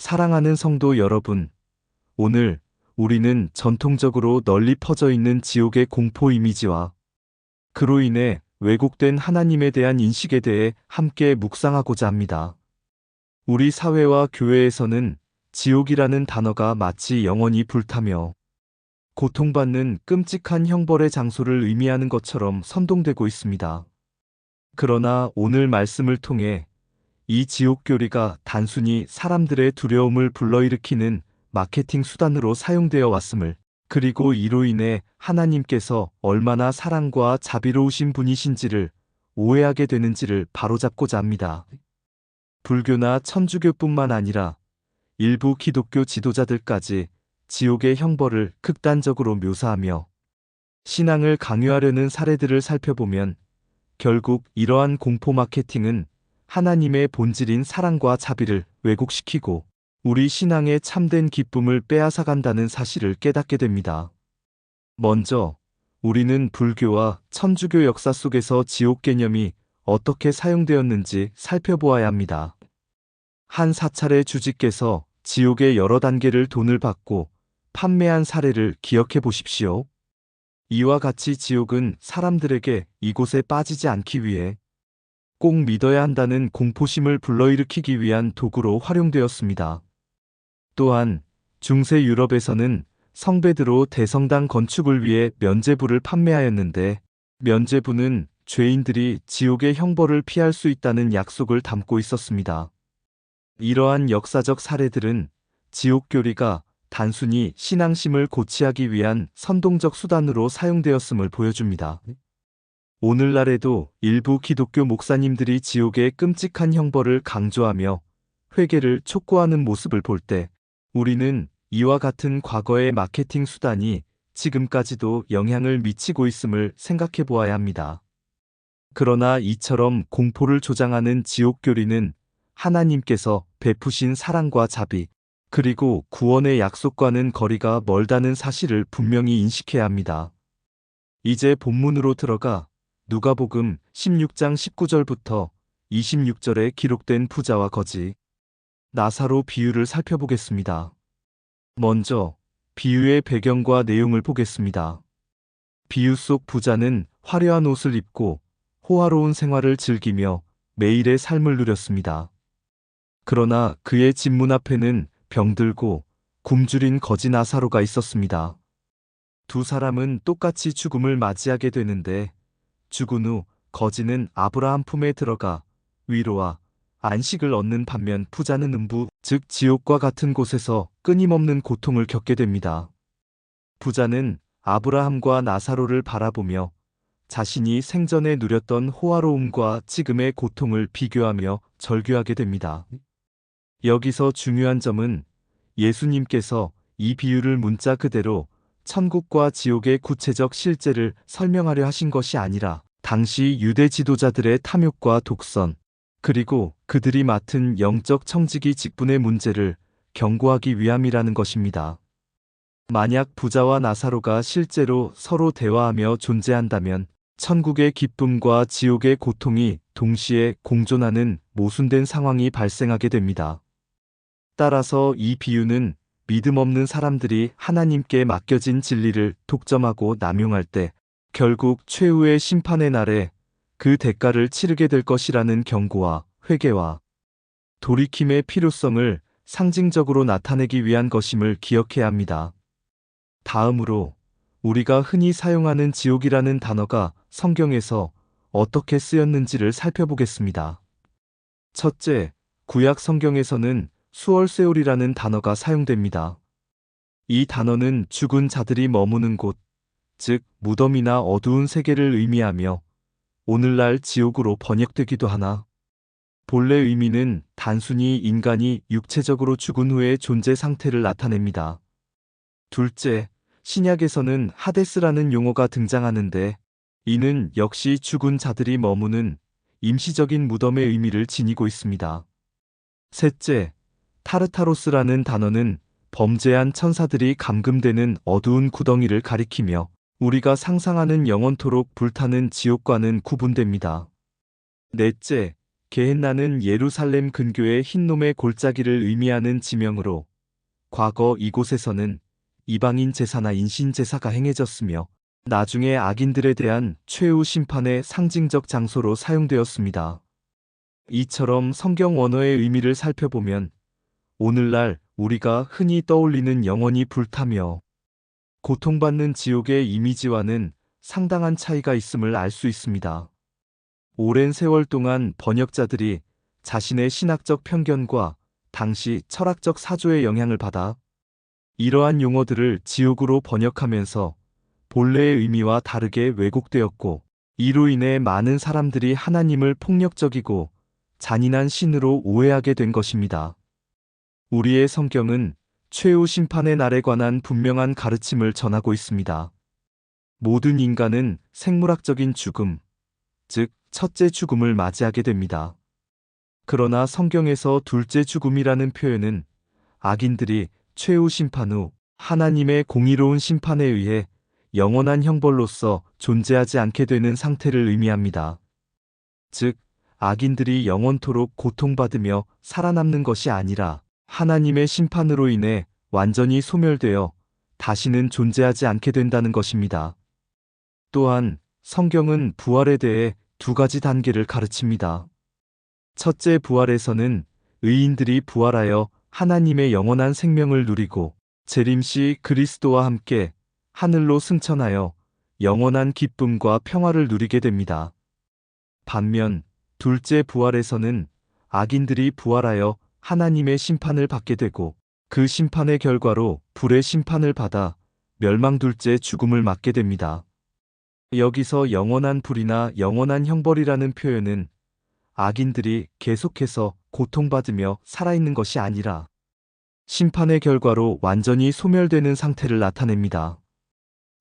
사랑하는 성도 여러분, 오늘 우리는 전통적으로 널리 퍼져 있는 지옥의 공포 이미지와 그로 인해 왜곡된 하나님에 대한 인식에 대해 함께 묵상하고자 합니다. 우리 사회와 교회에서는 지옥이라는 단어가 마치 영원히 불타며 고통받는 끔찍한 형벌의 장소를 의미하는 것처럼 선동되고 있습니다. 그러나 오늘 말씀을 통해 이 지옥교리가 단순히 사람들의 두려움을 불러일으키는 마케팅 수단으로 사용되어 왔음을, 그리고 이로 인해 하나님께서 얼마나 사랑과 자비로우신 분이신지를 오해하게 되는지를 바로잡고자 합니다. 불교나 천주교뿐만 아니라 일부 기독교 지도자들까지 지옥의 형벌을 극단적으로 묘사하며 신앙을 강요하려는 사례들을 살펴보면 결국 이러한 공포 마케팅은 하나님의 본질인 사랑과 자비를 왜곡시키고 우리 신앙의 참된 기쁨을 빼앗아간다는 사실을 깨닫게 됩니다. 먼저 우리는 불교와 천주교 역사 속에서 지옥 개념이 어떻게 사용되었는지 살펴보아야 합니다. 한 사찰의 주지께서 지옥의 여러 단계를 돈을 받고 판매한 사례를 기억해 보십시오. 이와 같이 지옥은 사람들에게 이곳에 빠지지 않기 위해 꼭 믿어야 한다는 공포심을 불러일으키기 위한 도구로 활용되었습니다. 또한 중세 유럽에서는 성베드로 대성당 건축을 위해 면죄부를 판매하였는데, 면죄부는 죄인들이 지옥의 형벌을 피할 수 있다는 약속을 담고 있었습니다. 이러한 역사적 사례들은 지옥교리가 단순히 신앙심을 고취하기 위한 선동적 수단으로 사용되었음을 보여줍니다. 오늘날에도 일부 기독교 목사님들이 지옥의 끔찍한 형벌을 강조하며 회개를 촉구하는 모습을 볼 때 우리는 이와 같은 과거의 마케팅 수단이 지금까지도 영향을 미치고 있음을 생각해 보아야 합니다. 그러나 이처럼 공포를 조장하는 지옥교리는 하나님께서 베푸신 사랑과 자비, 그리고 구원의 약속과는 거리가 멀다는 사실을 분명히 인식해야 합니다. 이제 본문으로 들어가 누가복음 16장 19절부터 26절에 기록된 부자와 거지 나사로 비유를 살펴보겠습니다. 먼저 비유의 배경과 내용을 보겠습니다. 비유 속 부자는 화려한 옷을 입고 호화로운 생활을 즐기며 매일의 삶을 누렸습니다. 그러나 그의 집 문 앞에는 병들고 굶주린 거지 나사로가 있었습니다. 두 사람은 똑같이 죽음을 맞이하게 되는데, 죽은 후 거지는 아브라함 품에 들어가 위로와 안식을 얻는 반면 부자는 음부, 즉 지옥과 같은 곳에서 끊임없는 고통을 겪게 됩니다. 부자는 아브라함과 나사로를 바라보며 자신이 생전에 누렸던 호화로움과 지금의 고통을 비교하며 절규하게 됩니다. 여기서 중요한 점은 예수님께서 이 비유를 문자 그대로 천국과 지옥의 구체적 실제를 설명하려 하신 것이 아니라 당시 유대 지도자들의 탐욕과 독선, 그리고 그들이 맡은 영적 청지기 직분의 문제를 경고하기 위함이라는 것입니다. 만약 부자와 나사로가 실제로 서로 대화하며 존재한다면 천국의 기쁨과 지옥의 고통이 동시에 공존하는 모순된 상황이 발생하게 됩니다. 따라서 이 비유는 믿음 없는 사람들이 하나님께 맡겨진 진리를 독점하고 남용할 때 결국 최후의 심판의 날에 그 대가를 치르게 될 것이라는 경고와 회개와 돌이킴의 필요성을 상징적으로 나타내기 위한 것임을 기억해야 합니다. 다음으로 우리가 흔히 사용하는 지옥이라는 단어가 성경에서 어떻게 쓰였는지를 살펴보겠습니다. 첫째, 구약 성경에서는 수월세올이라는 단어가 사용됩니다. 이 단어는 죽은 자들이 머무는 곳, 즉 무덤이나 어두운 세계를 의미하며 오늘날 지옥으로 번역되기도 하나, 본래 의미는 단순히 인간이 육체적으로 죽은 후의 존재 상태를 나타냅니다. 둘째, 신약에서는 하데스라는 용어가 등장하는데, 이는 역시 죽은 자들이 머무는 임시적인 무덤의 의미를 지니고 있습니다. 셋째, 타르타로스라는 단어는 범죄한 천사들이 감금되는 어두운 구덩이를 가리키며 우리가 상상하는 영원토록 불타는 지옥과는 구분됩니다. 넷째, 게헨나는 예루살렘 근교의 흰놈의 골짜기를 의미하는 지명으로 과거 이곳에서는 이방인 제사나 인신 제사가 행해졌으며 나중에 악인들에 대한 최후 심판의 상징적 장소로 사용되었습니다. 이처럼 성경 원어의 의미를 살펴보면 오늘날 우리가 흔히 떠올리는 영원히 불타며 고통받는 지옥의 이미지와는 상당한 차이가 있음을 알 수 있습니다. 오랜 세월 동안 번역자들이 자신의 신학적 편견과 당시 철학적 사조의 영향을 받아 이러한 용어들을 지옥으로 번역하면서 본래의 의미와 다르게 왜곡되었고, 이로 인해 많은 사람들이 하나님을 폭력적이고 잔인한 신으로 오해하게 된 것입니다. 우리의 성경은 최후 심판의 날에 관한 분명한 가르침을 전하고 있습니다. 모든 인간은 생물학적인 죽음, 즉 첫째 죽음을 맞이하게 됩니다. 그러나 성경에서 둘째 죽음이라는 표현은 악인들이 최후 심판 후 하나님의 공의로운 심판에 의해 영원한 형벌로서 존재하지 않게 되는 상태를 의미합니다. 즉, 악인들이 영원토록 고통받으며 살아남는 것이 아니라 하나님의 심판으로 인해 완전히 소멸되어 다시는 존재하지 않게 된다는 것입니다. 또한 성경은 부활에 대해 두 가지 단계를 가르칩니다. 첫째 부활에서는 의인들이 부활하여 하나님의 영원한 생명을 누리고 재림시 그리스도와 함께 하늘로 승천하여 영원한 기쁨과 평화를 누리게 됩니다. 반면 둘째 부활에서는 악인들이 부활하여 하나님의 심판을 받게 되고 그 심판의 결과로 불의 심판을 받아 멸망 둘째 죽음을 맞게 됩니다. 여기서 영원한 불이나 영원한 형벌이라는 표현은 악인들이 계속해서 고통받으며 살아있는 것이 아니라 심판의 결과로 완전히 소멸되는 상태를 나타냅니다.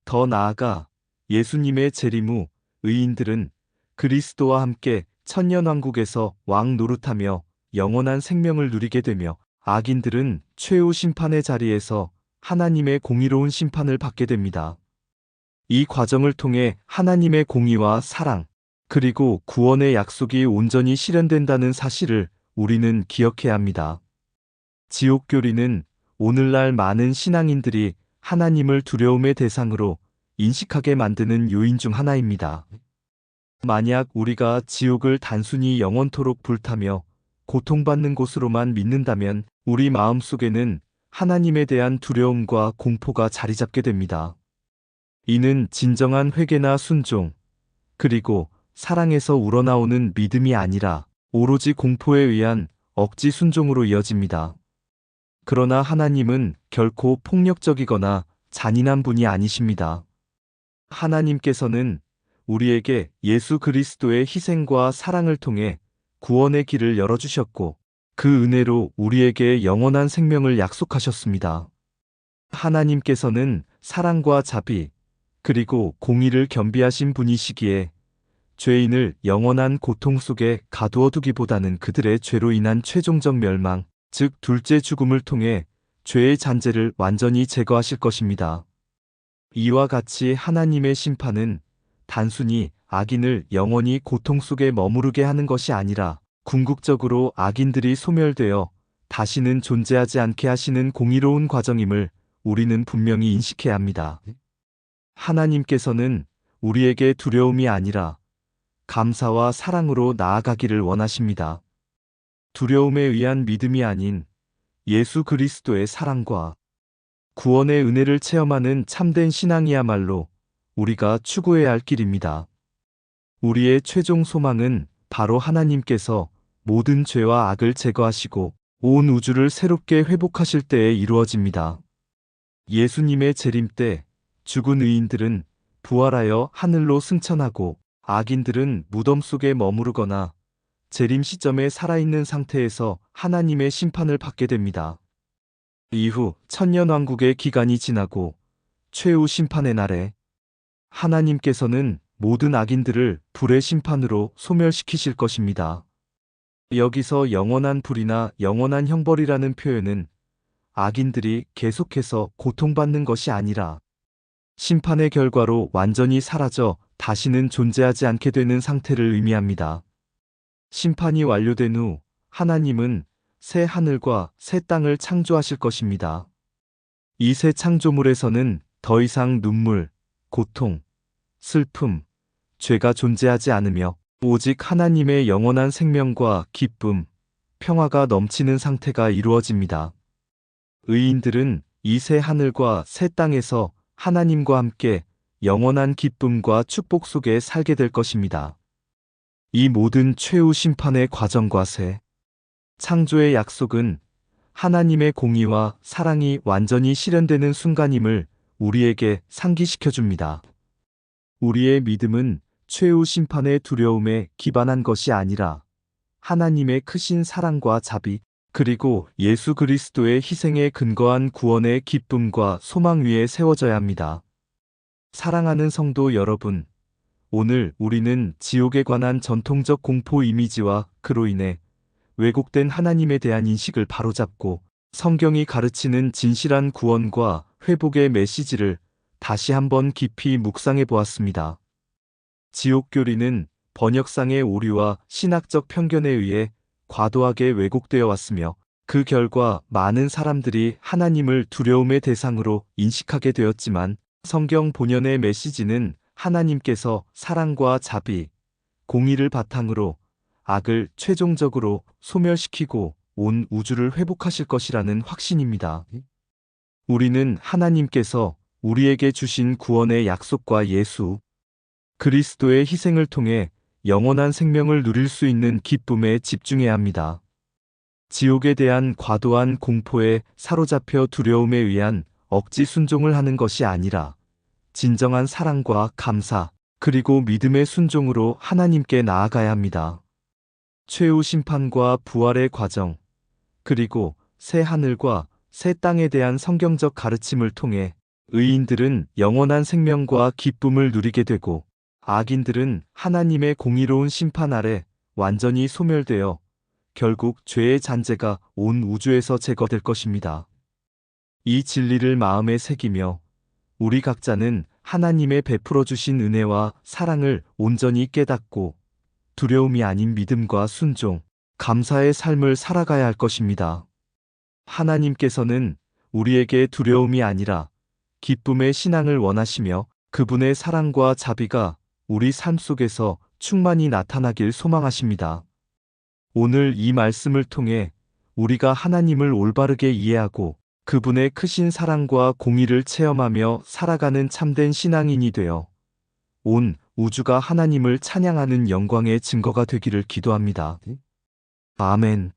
더 나아가 예수님의 재림 후 의인들은 그리스도와 함께 천년왕국에서 왕 노릇하며 영원한 생명을 누리게 되며 악인들은 최후 심판의 자리에서 하나님의 공의로운 심판을 받게 됩니다. 이 과정을 통해 하나님의 공의와 사랑, 그리고 구원의 약속이 온전히 실현된다는 사실을 우리는 기억해야 합니다. 지옥교리는 오늘날 많은 신앙인들이 하나님을 두려움의 대상으로 인식하게 만드는 요인 중 하나입니다. 만약 우리가 지옥을 단순히 영원토록 불타며 고통받는 곳으로만 믿는다면 우리 마음속에는 하나님에 대한 두려움과 공포가 자리 잡게 됩니다. 이는 진정한 회개나 순종, 그리고 사랑에서 우러나오는 믿음이 아니라 오로지 공포에 의한 억지 순종으로 이어집니다. 그러나 하나님은 결코 폭력적이거나 잔인한 분이 아니십니다. 하나님께서는 우리에게 예수 그리스도의 희생과 사랑을 통해 구원의 길을 열어주셨고 그 은혜로 우리에게 영원한 생명을 약속하셨습니다. 하나님께서는 사랑과 자비, 그리고 공의를 겸비하신 분이시기에 죄인을 영원한 고통 속에 가두어 두기보다는 그들의 죄로 인한 최종적 멸망, 즉 둘째 죽음을 통해 죄의 잔재를 완전히 제거하실 것입니다. 이와 같이 하나님의 심판은 단순히 악인을 영원히 고통 속에 머무르게 하는 것이 아니라 궁극적으로 악인들이 소멸되어 다시는 존재하지 않게 하시는 공의로운 과정임을 우리는 분명히 인식해야 합니다. 하나님께서는 우리에게 두려움이 아니라 감사와 사랑으로 나아가기를 원하십니다. 두려움에 의한 믿음이 아닌 예수 그리스도의 사랑과 구원의 은혜를 체험하는 참된 신앙이야말로 우리가 추구해야 할 길입니다. 우리의 최종 소망은 바로 하나님께서 모든 죄와 악을 제거하시고 온 우주를 새롭게 회복하실 때에 이루어집니다. 예수님의 재림 때 죽은 의인들은 부활하여 하늘로 승천하고 악인들은 무덤 속에 머무르거나 재림 시점에 살아있는 상태에서 하나님의 심판을 받게 됩니다. 이후 천년왕국의 기간이 지나고 최후 심판의 날에 하나님께서는 모든 악인들을 불의 심판으로 소멸시키실 것입니다. 여기서 영원한 불이나 영원한 형벌이라는 표현은 악인들이 계속해서 고통받는 것이 아니라 심판의 결과로 완전히 사라져 다시는 존재하지 않게 되는 상태를 의미합니다. 심판이 완료된 후 하나님은 새 하늘과 새 땅을 창조하실 것입니다. 이 새 창조물에서는 더 이상 눈물, 고통, 슬픔, 죄가 존재하지 않으며 오직 하나님의 영원한 생명과 기쁨, 평화가 넘치는 상태가 이루어집니다. 의인들은 이 새 하늘과 새 땅에서 하나님과 함께 영원한 기쁨과 축복 속에 살게 될 것입니다. 이 모든 최후 심판의 과정과 새 창조의 약속은 하나님의 공의와 사랑이 완전히 실현되는 순간임을 우리에게 상기시켜 줍니다. 우리의 믿음은 최후 심판의 두려움에 기반한 것이 아니라 하나님의 크신 사랑과 자비, 그리고 예수 그리스도의 희생에 근거한 구원의 기쁨과 소망 위에 세워져야 합니다. 사랑하는 성도 여러분, 오늘 우리는 지옥에 관한 전통적 공포 이미지와 그로 인해 왜곡된 하나님에 대한 인식을 바로잡고 성경이 가르치는 진실한 구원과 회복의 메시지를 다시 한번 깊이 묵상해 보았습니다. 지옥교리는 번역상의 오류와 신학적 편견에 의해 과도하게 왜곡되어 왔으며 그 결과 많은 사람들이 하나님을 두려움의 대상으로 인식하게 되었지만 성경 본연의 메시지는 하나님께서 사랑과 자비, 공의를 바탕으로 악을 최종적으로 소멸시키고 온 우주를 회복하실 것이라는 확신입니다. 우리는 하나님께서 우리에게 주신 구원의 약속과 예수 그리스도의 희생을 통해 영원한 생명을 누릴 수 있는 기쁨에 집중해야 합니다. 지옥에 대한 과도한 공포에 사로잡혀 두려움에 의한 억지 순종을 하는 것이 아니라 진정한 사랑과 감사, 그리고 믿음의 순종으로 하나님께 나아가야 합니다. 최후 심판과 부활의 과정, 그리고 새 하늘과 새 땅에 대한 성경적 가르침을 통해 의인들은 영원한 생명과 기쁨을 누리게 되고 악인들은 하나님의 공의로운 심판 아래 완전히 소멸되어 결국 죄의 잔재가 온 우주에서 제거될 것입니다. 이 진리를 마음에 새기며 우리 각자는 하나님의 베풀어 주신 은혜와 사랑을 온전히 깨닫고 두려움이 아닌 믿음과 순종, 감사의 삶을 살아가야 할 것입니다. 하나님께서는 우리에게 두려움이 아니라 기쁨의 신앙을 원하시며 그분의 사랑과 자비가 우리 삶 속에서 충만히 나타나길 소망하십니다. 오늘 이 말씀을 통해 우리가 하나님을 올바르게 이해하고 그분의 크신 사랑과 공의를 체험하며 살아가는 참된 신앙인이 되어 온 우주가 하나님을 찬양하는 영광의 증거가 되기를 기도합니다. 아멘.